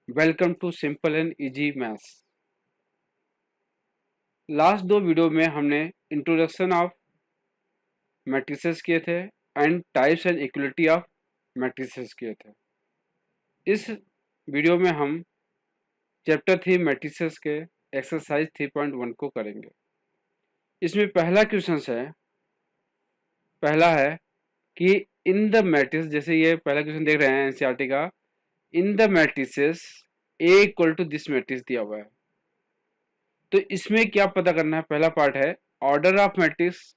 Welcome to simple and easy maths. Last दो video में हमने इंट्रोडक्शन ऑफ मैट्रिसेस किए थे and types and equality of matrices किए थे। इस वीडियो में हम चैप्टर 3 मैट्रिसेस के एक्सरसाइज 3.1 को करेंगे। इसमें पहला क्वेश्चन है कि इन द मैट्रिक्स, जैसे ये पहला क्वेश्चन देख रहे हैं एनसीईआरटी का, in the matrices A equal to this matrix दिया हुआ है। तो इसमें क्या पता करना है? पहला पार्ट है ऑर्डर ऑफ मैट्रिक्स,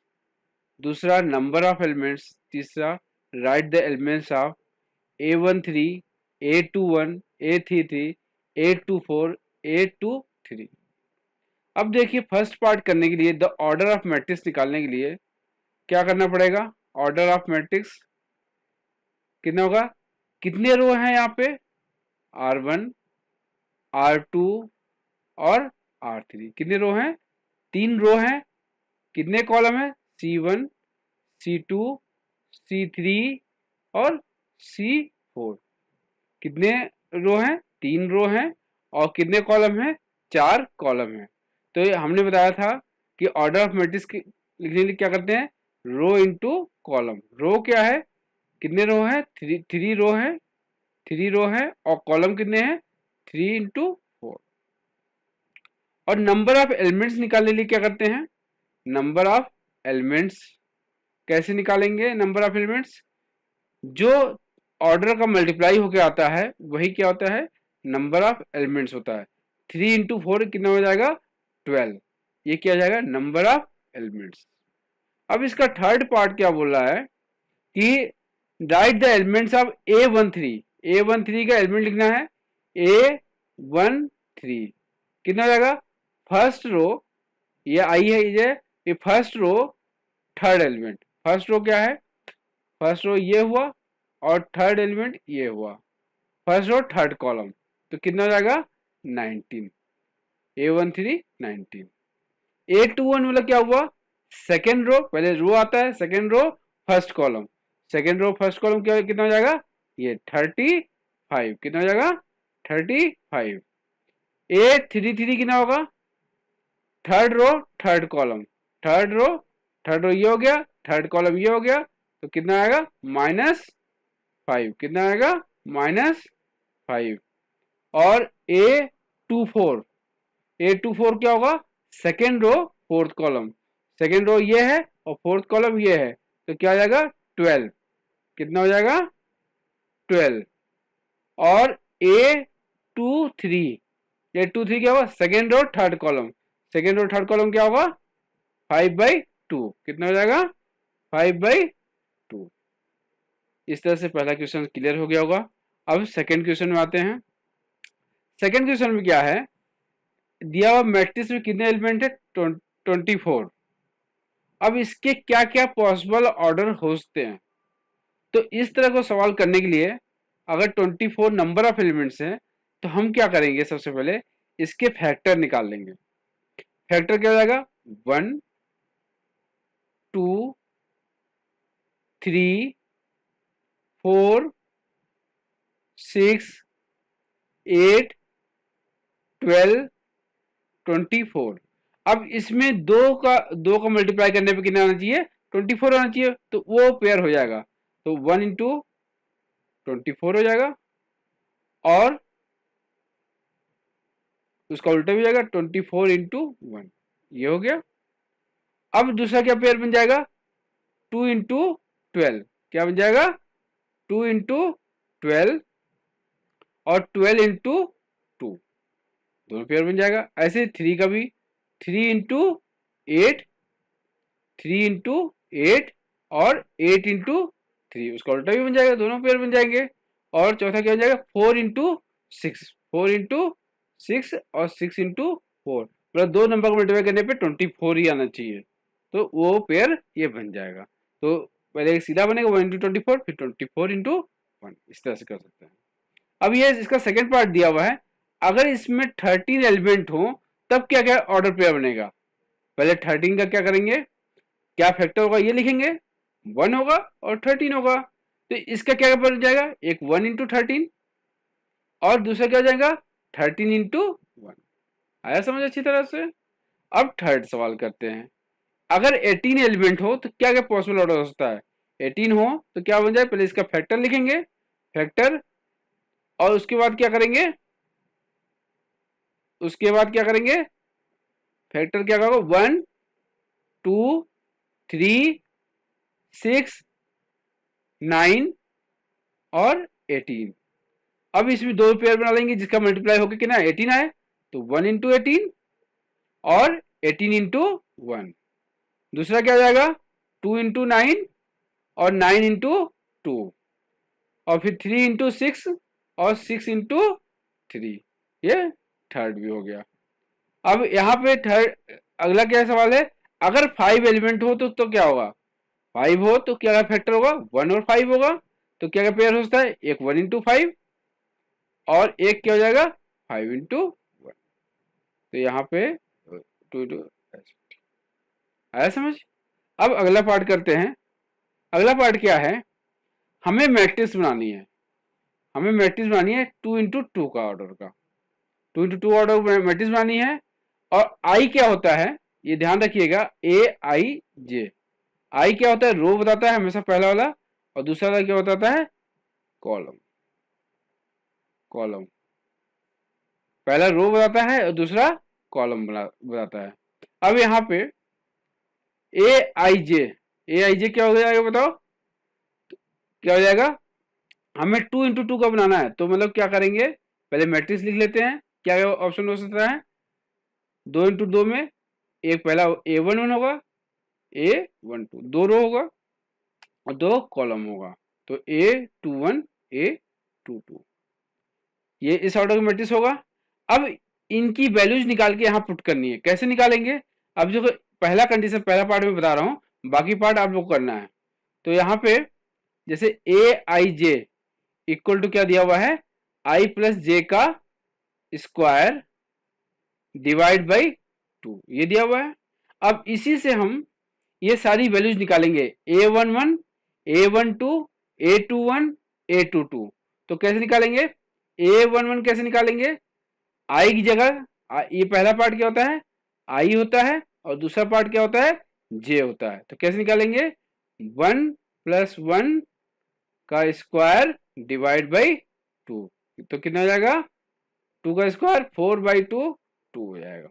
दूसरा नंबर ऑफ एलिमेंट्स, तीसरा right the elements of A13, A21, A33, A24, A23। अब देखिए, फर्स्ट पार्ट करने के लिए, द ऑर्डर ऑफ मैट्रिक्स निकालने के लिए क्या करना पड़ेगा? ऑर्डर ऑफ मैट्रिक्स कितना होगा? कितने रो हैं यहाँ पे? R1, R2 और R3। कितने रो हैं? 3 रो हैं। कितने कॉलम है? C1, C2, C3 और C4। कितने रो हैं? 3 रो हैं। और कितने कॉलम हैं? 4 कॉलम हैं। तो ये हमने बताया था कि ऑर्डर ऑफ मैट्रिक्स लिखने के लिए क्या करते हैं? रो इनटू कॉलम। रो क्या है? कितने रो हैं? 3 रो हैं। 3 रो हैं। और कॉलम कितने हैं? 3 इंटू 4। और नंबर ऑफ एलिमेंट्स निकालने के लिए क्या करते हैं? नंबर ऑफ एलिमेंट्स कैसे निकालेंगे? नंबर ऑफ एलिमेंट्स जो ऑर्डर का मल्टीप्लाई होके आता है वही क्या होता है? नंबर ऑफ एलिमेंट्स होता है। 3 इंटू 4 कितना हो जाएगा? 12। ये क्या हो जाएगा? Number of elements. अब इसका थर्ड पार्ट क्या बोल रहा है कि right the elements of A13। A13 का एलिमेंट लिखना है A13। कितना हो जाएगा? फर्स्ट रो, ये आई है, ये first row, third element. First row क्या है? फर्स्ट रो ये हुआ और थर्ड एलिमेंट ये हुआ। फर्स्ट रो थर्ड कॉलम, तो कितना हो जाएगा? 19। A13 19। A21 मतलब क्या हुआ? सेकेंड रो, पहले रो आता है, second row first column. Second row first column क्या, कितना हो जाएगा? ये 35। कितना हो जाएगा? 35। A33 कितना होगा? Third row third column. Third row ये हो गया, थर्ड कॉलम ये हो गया, तो कितना आएगा? -5। कितना आएगा? -5। और A24 क्या होगा? Second row fourth column. Second row ये है और फोर्थ कॉलम ये है, तो क्या आ जाएगा? 12। कितना हो जाएगा? 12। और A23 क्या होगा? Second row third column. Second row third column क्या होगा? 5/2। कितना हो जाएगा? 5/2। इस तरह से पहला क्वेश्चन क्लियर हो गया होगा। अब सेकंड क्वेश्चन में आते हैं। सेकंड क्वेश्चन में क्या है? दिया हुआ मैट्रिक्स में कितने एलिमेंट है? 24। अब इसके क्या क्या पॉसिबल ऑर्डर हो सकते हैं? तो इस तरह को सवाल करने के लिए, अगर 24 नंबर ऑफ एलिमेंट्स हैं, तो हम क्या करेंगे? सबसे पहले इसके फैक्टर निकाल लेंगे। फैक्टर क्या हो जाएगा? 1, 2, 3, 4, 6, 8, 12, 24। अब इसमें दो का मल्टीप्लाई करने पे कितना आना चाहिए? 24 आना चाहिए, तो वो पेयर हो जाएगा। तो 1 इंटू 24 हो जाएगा, और उसका उल्टा भी हो जाएगा, 24 इंटू 1। ये हो गया। अब दूसरा क्या पेयर बन जाएगा? 2 इंटू 12। क्या बन जाएगा? 2 इंटू 12 और 12 इंटू 2, दोनों पेयर बन जाएगा। ऐसे 3 का भी, 3 इंटू 8, 3 इंटू 8 और 8 इंटू 3, उसका उल्टा भी बन जाएगा, दोनों पेयर बन जाएंगे। और चौथा क्या बन जाएगा? 4 इंटू 6, 4 इंटू 6 और 6 इंटू 4, मतलब दो नंबर को मल्टीप्लाई करने पे 24 ही आना चाहिए, तो वो पेयर ये बन जाएगा। तो पहले एक सीधा बनेगा 1 इंटू 24, फिर 24 इंटू 1, इस तरह से कर सकते हैं। अब ये इसका सेकेंड पार्ट दिया हुआ है, अगर इसमें 13 एलिमेंट हो तब क्या क्या ऑर्डर पेयर बनेगा? पहले 13 का क्या करेंगे? क्या फैक्टर होगा ये लिखेंगे, 1 होगा और 13 होगा। तो इसका क्या बन जाएगा? एक 1 इंटू 13, और दूसरा क्या हो जाएगा 13 इंटू 1। आया समझ अच्छी तरह से। अब थर्ड सवाल करते हैं। अगर 18 एलिमेंट हो तो क्या क्या पॉसिबल ऑर्डर हो सकता है। 18 हो तो क्या बन जाए, पहले इसका फैक्टर लिखेंगे, फैक्टर, और उसके बाद क्या करेंगे, उसके बाद क्या करेंगे, फैक्टर क्या करोगे 1 2 3 6 9 और 18। अब इसमें दो पेयर बना लेंगे जिसका मल्टीप्लाई होकर कितना 18 आए, तो 1 इंटू 18 और 18 इंटू 1। दूसरा क्या हो जाएगा 2 इंटू 9 और 9 इंटू 2, और फिर 3 इंटू 6 और 6 इंटू 3। ये थर्ड भी हो गया। अब यहाँ पे थर्ड अगला क्या सवाल है, अगर 5 एलिमेंट हो तो क्या होगा, 5 हो तो क्या फैक्टर होगा 1 और 5 होगा, तो क्या क्या पेयर हो सकता है, एक 1 इंटू 5 और एक क्या हो जाएगा 5 इंटू 1। तो यहाँ पे 2 इंटू, आया समझ। अब अगला पार्ट करते हैं। अगला पार्ट क्या है, हमें मैट्रिक्स बनानी है, हमें मैट्रिक्स बनानी है 2 इंटू 2 का ऑर्डर का, 2 इंटू 2 ऑर्डर मैट्रिक्स बनानी है। और आई क्या होता है, ये ध्यान रखिएगा, ए आई जे। आई क्या होता है, रो बताता है हमेशा पहला वाला, और दूसरा वाला क्या बताता है, कॉलम। कॉलम पहला रो बताता है और दूसरा कॉलम बताता है। अब यहाँ पे ए आई जे क्या हो जाएगा बताओ, क्या हो जाएगा, हमें 2 इंटू 2 का बनाना है, तो मतलब क्या करेंगे, पहले मैट्रिक्स लिख लेते हैं। क्या ऑप्शन हो सकता है, 2 इंटू 2 में एक पहला A11 होगा, A12 दो रो होगा और दो कॉलम होगा, तो A21 A22, ये इस ऑर्डर का मैट्रिक्स होगा। अब इनकी वैल्यूज निकाल के यहाँ पुट करनी है। कैसे निकालेंगे, अब जो पहला कंडीशन पहला पार्ट में बता रहा हूँ, बाकी पार्ट आप लोग करना है। तो यहाँ पे जैसे ए आई जे इक्वल टू क्या दिया हुआ है, आई प्लस जे का स्क्वायर डिवाइड बाई 2, ये दिया हुआ है। अब इसी से हम ये सारी वैल्यूज निकालेंगे, A11 A12 A21 A22। तो कैसे निकालेंगे, A11 कैसे निकालेंगे, आई की जगह ये पहला पार्ट क्या होता है, आई होता है, और दूसरा पार्ट क्या होता है, जे होता है। तो कैसे निकालेंगे, 1 प्लस 1 का स्क्वायर डिवाइड बाई 2, तो कितना हो जाएगा, 2 का स्क्वायर 4/2 2 हो जाएगा।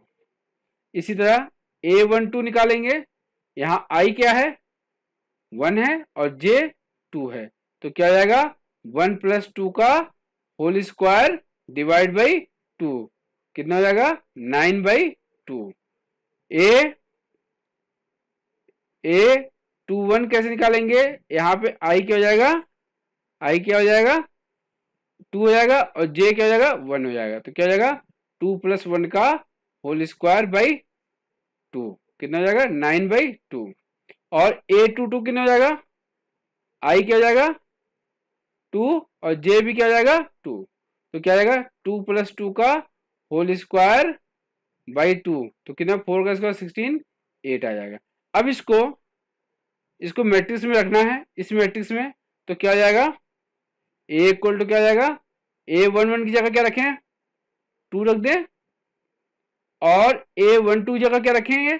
इसी तरह A12 निकालेंगे, यहाँ आई क्या है 1 है और जे 2 है, तो क्या हो जाएगा 1 प्लस 2 का होल स्क्वायर डिवाइड बाई 2, कितना हो जाएगा 9/2। A21 कैसे निकालेंगे, यहाँ पे आई क्या हो जाएगा, आई क्या हो जाएगा 2 हो जाएगा, और जे क्या हो जाएगा 1 हो जाएगा, तो क्या हो जाएगा 2 प्लस 1 का होल स्क्वायर बाई 2, कितना हो जाएगा 9/2। और A22 कितना हो जाएगा, आई क्या हो जाएगा 2 और जे भी क्या हो जाएगा 2, तो क्या हो जाएगा 2 प्लस 2 का होल स्क्वायर बाई 2, तो कितना 4 का स्क्वायर 16 8 आ जाएगा। अब इसको मैट्रिक्स में रखना है, इस मैट्रिक्स में, तो क्या हो जाएगा ए इक्वल टू क्या हो जाएगा, A11 की जगह क्या रखें 2 रख दें, और A12 की जगह क्या रखेंगे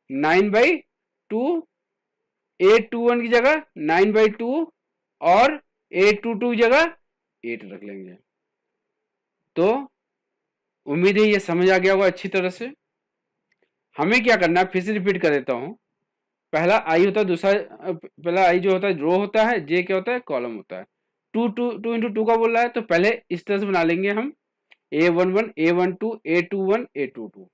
9/2, A21 की जगह 9/2 और A22 की जगह 8 रख लेंगे। तो उम्मीद है ये समझ आ गया होगा अच्छी तरह से। हमें क्या करना है, फिर से रिपीट कर देता हूं। पहला आई होता है, दूसरा पहला आई जो होता है रो होता है, जे क्या होता है कॉलम होता है। 2 इंटू 2 का बोल रहा है, तो पहले इस तरह से बना लेंगे हम, A11 A12 A21 A22।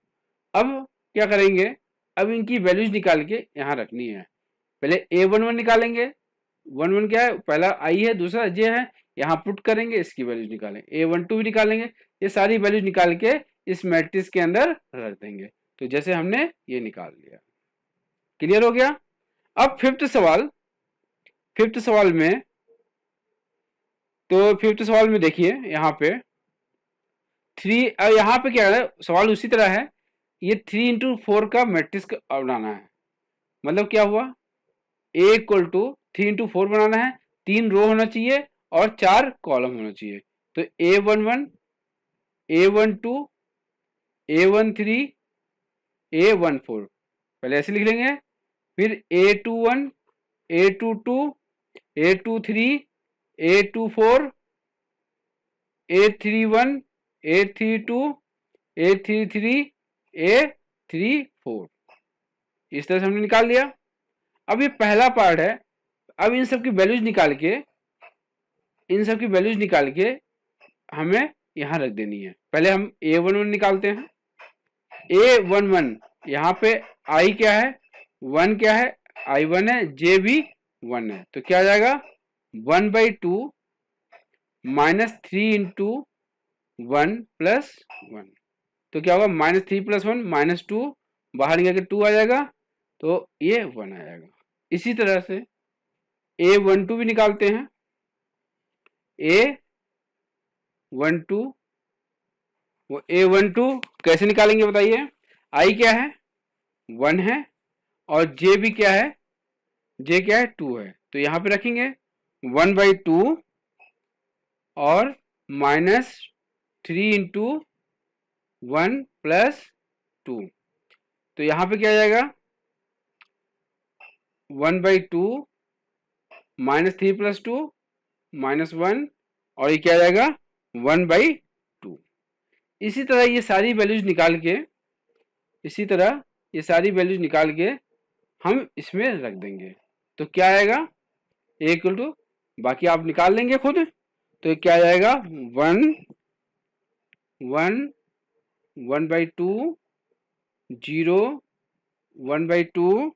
अब क्या करेंगे, अब इनकी वैल्यूज निकाल के यहाँ रखनी है। पहले A11 निकालेंगे, 11 क्या है, पहला आई है दूसरा जे है, यहाँ पुट करेंगे, इसकी वैल्यूज निकालेंगे। A12 भी निकालेंगे, ये सारी वैल्यूज निकाल के इस मैट्रिक्स के अंदर रख देंगे। तो जैसे हमने ये निकाल लिया, क्लियर हो गया। अब फिफ्थ सवाल में, तो फिफ्थ सवाल में देखिए यहाँ पे 3, यहाँ पे क्या है, सवाल उसी तरह है, ये 3 इंटू 4 का मैट्रिक्स बनाना है। मतलब क्या हुआ, ए इक्वल टू 3 इंटू 4 बनाना है, 3 रो होना चाहिए और 4 कॉलम होना चाहिए। तो A11 A12 A13 A14, पहले ऐसे लिख लेंगे, फिर A21 A22 A23 A24 A31 A32 A33 A34, इस तरह से हमने निकाल लिया। अब ये पहला पार्ट है। अब इन सब की वैल्यूज निकाल के हमें यहां रख देनी है। पहले हम A11 निकालते हैं। A11 यहाँ पे I क्या है, 1 क्या है, I1 है, J भी 1 है, तो क्या आ जाएगा 1/2 -3 इंटू 1 प्लस 1, तो क्या होगा -3 + 1 -2, बाहर निकल के 2 आ जाएगा, तो ये 1 आ जाएगा। इसी तरह से A12 भी निकालते हैं। A12 वो A12 कैसे निकालेंगे बताइए। I क्या है, 1 है, और J भी क्या है, J क्या है, 2 है, तो यहाँ पे रखेंगे 1/2 और -3 इंटू 1 प्लस 2, तो यहाँ पे क्या आ जाएगा 1/2 -3 + 2 -1, और ये क्या आ जाएगा 1/2। इसी तरह ये सारी वैल्यूज निकाल के हम इसमें रख देंगे, तो क्या आएगा A = बाकी आप निकाल लेंगे खुद, तो क्या आ जाएगा 1 1 1/2 0 1/2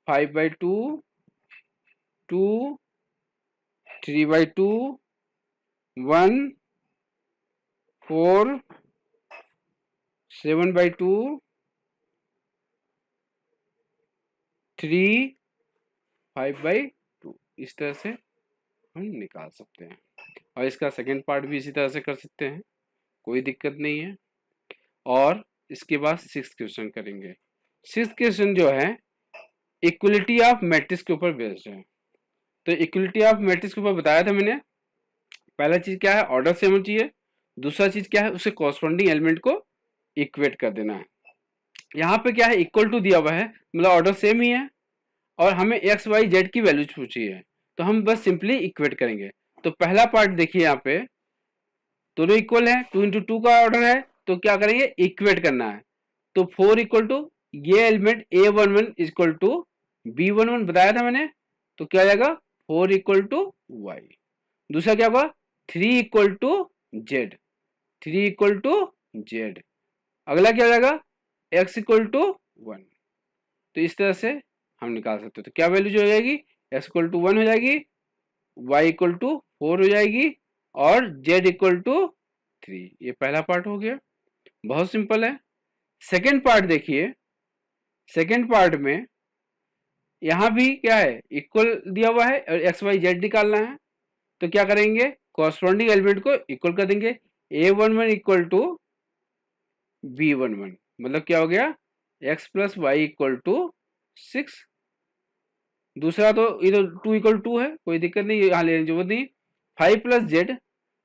5/2 2 3/2 1 4 7/2 3 5/2, इस तरह से हम निकाल सकते हैं। और इसका सेकेंड पार्ट भी इसी तरह से कर सकते हैं, कोई दिक्कत नहीं है। और इसके बाद 6th क्वेश्चन करेंगे। 6th क्वेश्चन जो है इक्वलिटी ऑफ मैट्रिक्स के ऊपर बेस्ड है। तो इक्वलिटी ऑफ मैट्रिक्स के ऊपर बताया था मैंने, पहला चीज क्या है, ऑर्डर सेम होना चाहिए। दूसरा चीज क्या है, उससे कॉरस्पॉन्डिंग एलिमेंट को इक्वेट कर देना है। यहाँ पे क्या है, इक्वल टू दिया हुआ है, मतलब ऑर्डर सेम ही है, और हमें एक्स वाई जेड की वैल्यूज पूछी है, तो हम बस सिंपली इक्वेट करेंगे। तो पहला पार्ट देखिए, यहाँ पे दोनों इक्वल है, 2 × 2 का ऑर्डर है, तो क्या करेंगे, इक्वेट करना है। तो 4 = ये एलिमेंट A11 = B11 बताया था मैंने, तो क्या आ जाएगा 4 = y। दूसरा क्या होगा 3 = z, 3 = z। अगला क्या हो जाएगा x = 1। तो इस तरह से हम निकाल सकते हैं। तो क्या वैल्यू जो हो जाएगी, x = 1 हो जाएगी, y = 4 हो जाएगी, और z = 3। ये पहला पार्ट हो गया, बहुत सिंपल है। सेकेंड पार्ट देखिए, सेकेंड पार्ट में यहां भी क्या है, इक्वल दिया हुआ है और एक्स वाई जेड निकालना है, तो क्या करेंगे, कॉरस्पॉन्डिंग एलिमेंट को इक्वल कर देंगे। A11 = B11, मतलब क्या हो गया, x + y = 6। दूसरा तो इधर 2 = 2 है, कोई दिक्कत नहीं, यहाँ लेने की जरूरत नहीं। 5 + z,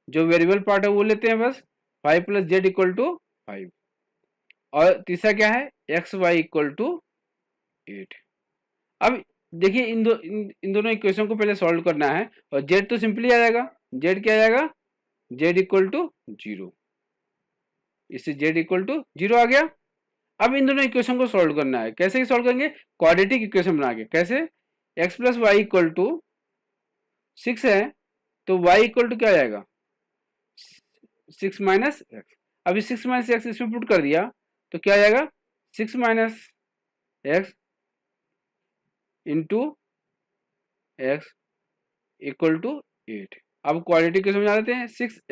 जो वेरिएबल पार्ट है वो लेते हैं बस, 5 + z = 5। और तीसरा क्या है, x y = 8। अब देखिए इन दोनों इक्वेशन को पहले सॉल्व करना है, और z तो सिंपली आ जाएगा, z क्या आ जाएगा, z = 0, इससे z = 0 आ गया। अब इन दोनों इक्वेशन को सॉल्व करना है, कैसे सॉल्व करेंगे, क्वाड्रेटिक इक्वेशन बना के। कैसे, x + y = 6 है, तो y = क्या आ जाएगा 6 - x। अभी 6 - x इसमें पुट कर दिया, तो क्या आ जाएगा 6 - x इंटू x = 8। अब क्वाड्रेटिक इक्वेशन बना देते हैं, 6x -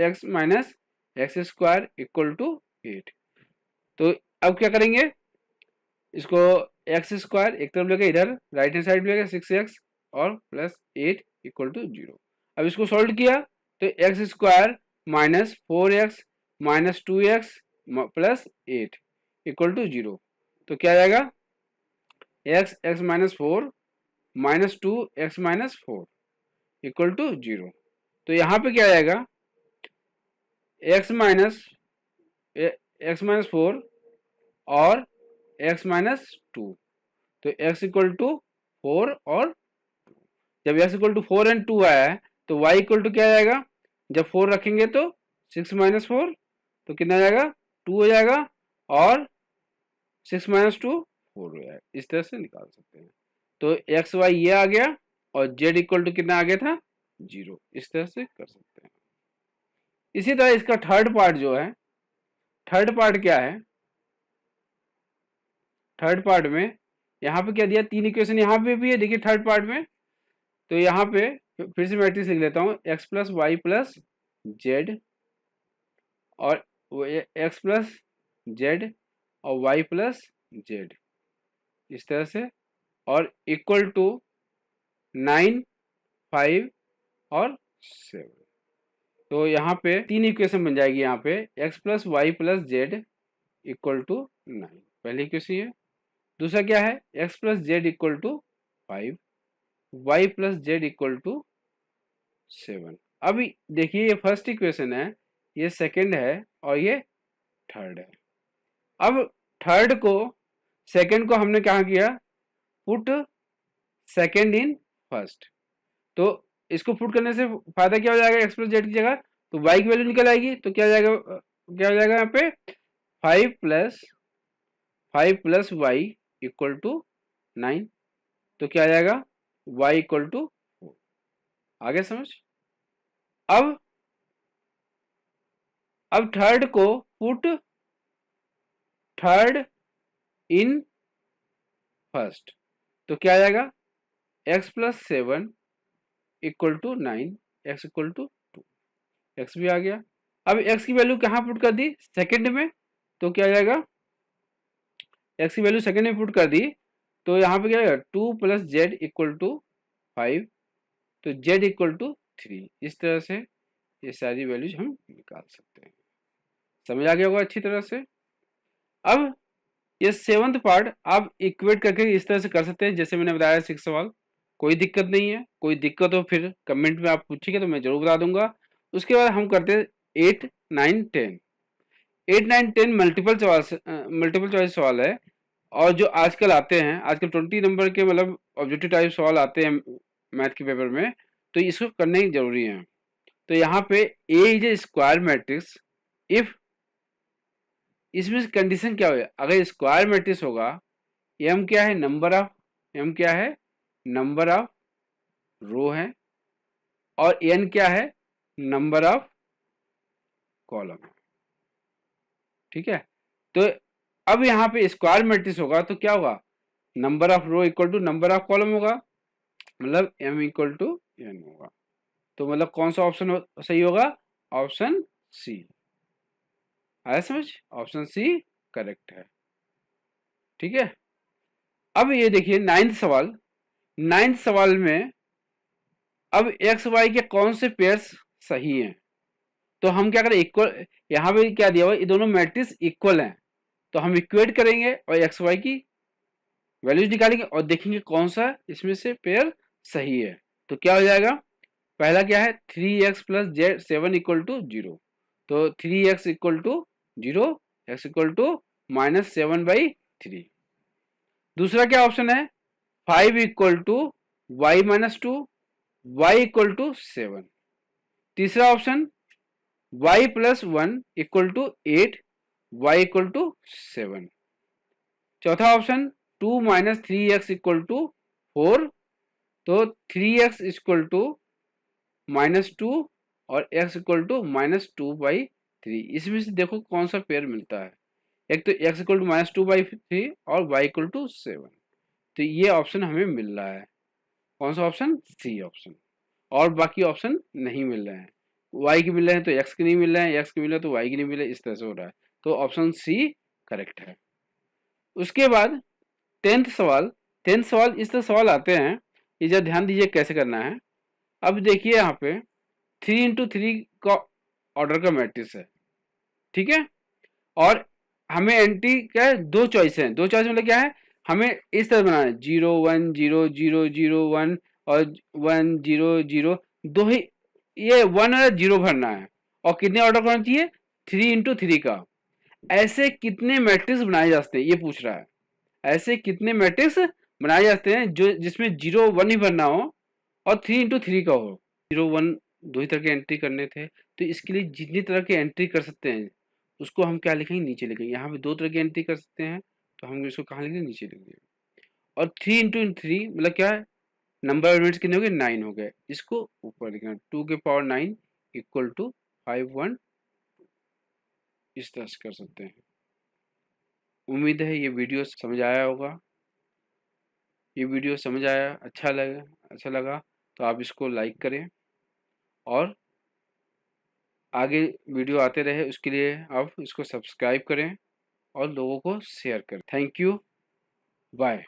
x² = 8। तो अब क्या करेंगे, इसको x² एक तरफ लेके इधर राइट हैंड साइड लेके 6x और +8 = 0। अब इसको सॉल्व किया, तो x² - 4x - 2x +8 = 0। तो क्या आ जाएगा, x - 4 - 2x - 4 = 0। तो यहाँ पे क्या आ जाएगा, एक्स माइनस 4 और एक्स माइनस 2। तो एक्स इक्वल टू 4 और जब एक्स इक्वल टू 4 एंड 2 आया है तो वाई इक्वल टू क्या आएगा, जब 4 रखेंगे तो 6 माइनस 4 तो कितना आ जाएगा 2 हो जाएगा, और 6 माइनस 2 4 हो जाएगा। इस तरह से निकाल सकते हैं। तो एक्स वाई ये आ गया और जेड इक्वल टू कितना आ गया था 0। इस तरह से कर सकते हैं। इसी तरह इसका थर्ड पार्ट जो है, थर्ड पार्ट क्या है, थर्ड पार्ट में यहाँ पे क्या दिया, 3 इक्वेशन यहाँ पे भी है देखिए थर्ड पार्ट में। तो यहाँ पे फिर से मैट्रिक्स लिख लेता हूँ, x plus y plus z और एक्स प्लस जेड और वाई प्लस जेड इस तरह से, और इक्वल टू 9 5 और 7। तो यहाँ पे 3 इक्वेशन बन जाएगी, यहाँ पे x plus y plus z equal to 9 पहली इक्वेशन है। दूसरा क्या है, x plus z equal to 5, y plus z equal to 7। अभी देखिए ये फर्स्ट इक्वेशन है, ये सेकंड है और ये थर्ड है। अब थर्ड को सेकंड को हमने क्या किया, पुट सेकंड इन फर्स्ट। तो इसको पुट करने से फायदा क्या हो जाएगा, एक्स प्लस जेड की जगह तो वाई की वैल्यू निकल आएगी। तो क्या हो जाएगा, क्या हो जाएगा यहाँ पे 5 प्लस वाई इक्वल टू 9। तो क्या आ जाएगा y इक्वल टू 4। आगे समझ। अब थर्ड को पुट थर्ड इन फर्स्ट। तो क्या आ जाएगा x plus 7 equal to 9, x equal to 2, x भी आ गया। अब x की वैल्यू कहाँ पुट कर दी, सेकंड में। तो क्या आ जाएगा, x की वैल्यू सेकंड में पुट कर दी तो यहाँ पे क्या आएगा 2 प्लस जेड इक्वल टू 5, तो z इक्वल टू 3। इस तरह से ये सारी वैल्यूज हम निकाल सकते हैं। समझ आ गया होगा अच्छी तरह से। अब ये सेवंथ पार्ट आप इक्वेट करके इस तरह से कर सकते हैं जैसे मैंने बताया 6 सवाल। कोई दिक्कत नहीं है, कोई दिक्कत हो फिर कमेंट में आप पूछिएगा तो मैं जरूर बता दूंगा। उसके बाद हम करते हैं 8 9 10। 8 9 10 मल्टीपल चॉइस सवाल है, और जो आजकल आते हैं, आजकल 20 नंबर के मतलब ऑब्जेक्टिव टाइप सवाल आते हैं मैथ के पेपर में, तो इसको करने ही जरूरी है। तो यहाँ पे A is a square matrix if, इसमें कंडीशन क्या होगा, अगर स्क्वायर मैट्रिक्स होगा, एम क्या है नंबर ऑफ, एम क्या है नंबर ऑफ रो है, और एन क्या है नंबर ऑफ कॉलम है। ठीक है। तो अब यहाँ पे स्क्वायर मैट्रिक्स होगा तो क्या होगा, number of row equal to number of column होगा, मतलब एम इक्वल टू एन होगा। तो मतलब कौन सा ऑप्शन सही होगा, ऑप्शन सी। आया समझ, ऑप्शन सी करेक्ट है। ठीक है। अब ये देखिए नाइन्थ सवाल में अब एक्स वाई के कौन से पेयर्स सही हैं। तो हम क्या करें, इक्वल, यहाँ पे क्या दिया हुआ, ये दोनों मैट्रिक्स इक्वल हैं, तो हम इक्वेट करेंगे और एक्स वाई की वैल्यूज निकालेंगे और देखेंगे कौन सा इसमें से पेयर सही है। तो क्या हो जाएगा, पहला क्या है 3x plus Z 7 equal to 0। तो 3x equal to 0, x equal to -7/3। दूसरा क्या ऑप्शन है 5 equal to y-2, y equal to 7। तीसरा option y plus 1 equal to 8, y equal to 7। चौथा option 2 minus 3x equal to 4। तो 3x equal to -2 और x equal to -2/3। इसमें से देखो कौन सा पेयर मिलता है, एक तो x इक्वल टू -2/3 और y इक्वल टू 7। तो ये ऑप्शन हमें मिल रहा है, कौन सा ऑप्शन, सी ऑप्शन। और बाकी ऑप्शन नहीं मिल रहे हैं, y के मिल रहे हैं तो x के नहीं मिल रहे हैं, x के मिल रहे हैं तो y के नहीं मिल रहे, इस तरह से हो रहा है। तो ऑप्शन सी करेक्ट है। उसके बाद 10th सवाल इस तरह सवाल आते हैं, ये जरा ध्यान दीजिए कैसे करना है। अब देखिए यहाँ पे 3x3 का ऑर्डर का मैट्रिक्स है, ठीक है, और हमें एंट्री क्या है, दो चॉइस है। दो चॉइस मतलब क्या है, हमें इस तरह बनाना है 0 1 0 0 0 1 और 1 0 0, दो ही ये 1 और 0 भरना है, और कितने ऑर्डर का होना चाहिए, 3x3 का। ऐसे कितने मैट्रिक्स बनाए जाते हैं ये पूछ रहा है, ऐसे कितने मैट्रिक्स बनाए जाते हैं जो जिसमें 0 1 ही बनना हो और 3x3 का हो। 0 1 दो ही तरह के एंट्री करने थे, तो इसके लिए जितनी तरह की एंट्री कर सकते हैं उसको हम क्या लिखेंगे, नीचे लिखेंगे। यहाँ पे 2 तरह की एंट्री कर सकते हैं, तो हम इसको कहाँ लिखेंगे, नीचे लिखेंगे। और 3x3 मतलब क्या है, नंबर ऑफ एलिमेंट्स कितने हो गए, 9 हो गए, इसको ऊपर लिखना 2 की पावर 9 इक्वल टू 5 1, इस तरह से कर सकते हैं। उम्मीद है ये वीडियो समझ आया होगा। ये वीडियो समझ आया, अच्छा लगा तो आप इसको लाइक करें, और आगे वीडियो आते रहे उसके लिए आप इसको सब्सक्राइब करें और लोगों को शेयर करें। Thank you, bye.